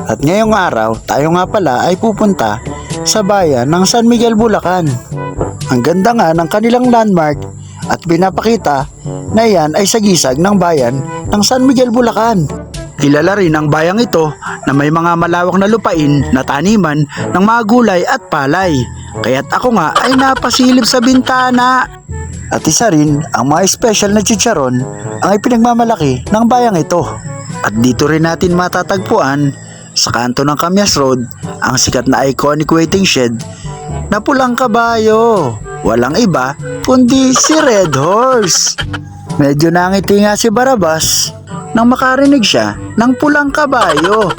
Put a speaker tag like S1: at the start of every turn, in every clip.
S1: At ngayong araw, tayo nga pala ay pupunta sa bayan ng San Miguel, Bulacan. Ang ganda nga ng kanilang landmark at pinapakita na yan ay sagisag ng bayan ng San Miguel, Bulacan. Kilala rin ang bayang ito na may mga malawak na lupain na taniman ng mga gulay at palay. Kaya't ako nga ay napasilip sa bintana. At isa rin ang mga special na chicharon ang ipinagmamalaki ng bayang ito. At dito rin natin matatagpuan sa kanto ng Camyas Road ang sikat na iconic waiting shed na pulang kabayo. Walang iba kundi si Red Horse. Medyo nangiti nga si Barabas nang makarinig siya ng pulang kabayo.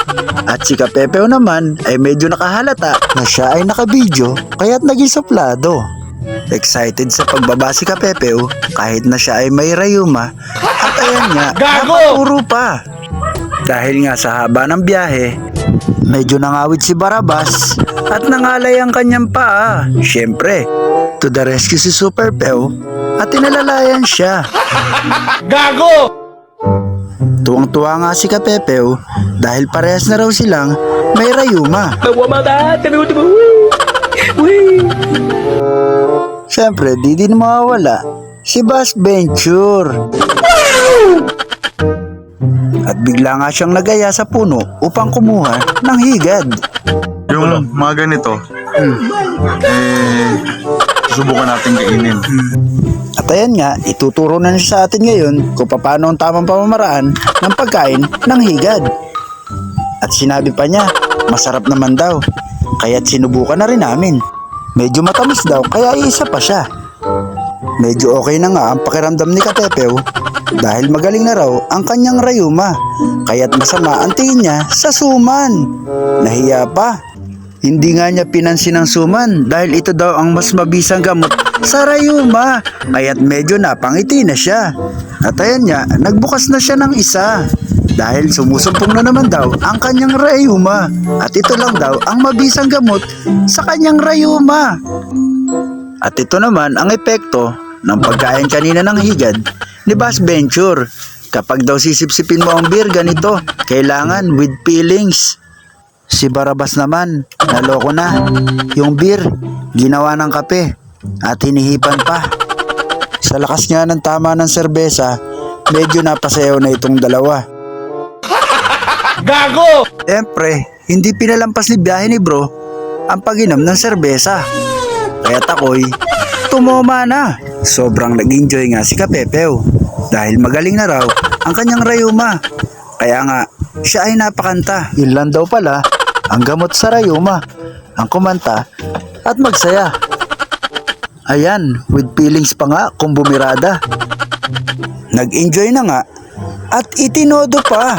S1: At si Kapepeo naman ay medyo nakahalata na siya ay nakabidyo kaya't naging suplado. Excited sa pagbaba si Kapepeo kahit na siya ay may rayuma at ayan nga, napaturo pa. Dahil nga sa haba ng biyahe, medyo nangawit si Barabas at nangalay ang kanyang paa. Siyempre, to the rescue si Super Peo at tinalalayan siya.
S2: Gago!
S1: Tuwang-tuwa nga si Kapepeo dahil parehas na raw silang may rayuma. Siyempre, di din mawawala si Bass Venture. At bigla nga siyang nagaya sa puno upang kumuha ng higad.
S3: Yung mga ganito, subukan natin kainin.
S1: At ayan nga, ituturo na siya sa atin ngayon kung paano ang tamang pamamaraan ng pagkain ng higad. At sinabi pa niya, masarap naman daw, kaya't sinubukan na rin namin. Medyo matamis daw, kaya isa pa siya. Medyo okay na nga ang pakiramdam ni Kapepeo dahil magaling na raw ang kanyang rayuma, kaya't masama ang tingin niya sa suman. Nahiya pa. Hindi nga niya pinansin ang suman dahil ito daw ang mas mabisang gamot sa rayuma, kaya't medyo napangiti na siya. At ayan nga, nagbukas na siya ng isa dahil sumusumpong na naman daw ang kanyang rayuma at ito lang daw ang mabisang gamot sa kanyang rayuma. At ito naman ang epekto ng pagkain kanina ng higad ni Bass Venture. Kapag daw sisipsipin mo ang beer ganito, kailangan with feelings. Si Barabas naman, naloko na. Yung beer, ginawa ng kape at hinihipan pa. Sa lakas nga ng tama ng serbesa, medyo napasayaw na itong dalawa.
S2: Gago!
S1: Siyempre, hindi pinalampas ni biyahe ni bro ang pag-inom ng serbesa. Kaya't ako'y tumoma na. Sobrang nag-enjoy nga si Kapepeo dahil magaling na raw ang kanyang rayuma. Kaya nga, siya ay napakanta. Yun lang daw pala ang gamot sa rayuma, ang kumanta at magsaya. Ayan, with feelings pa nga kung bumirada. Nag-enjoy na nga at itinodo pa.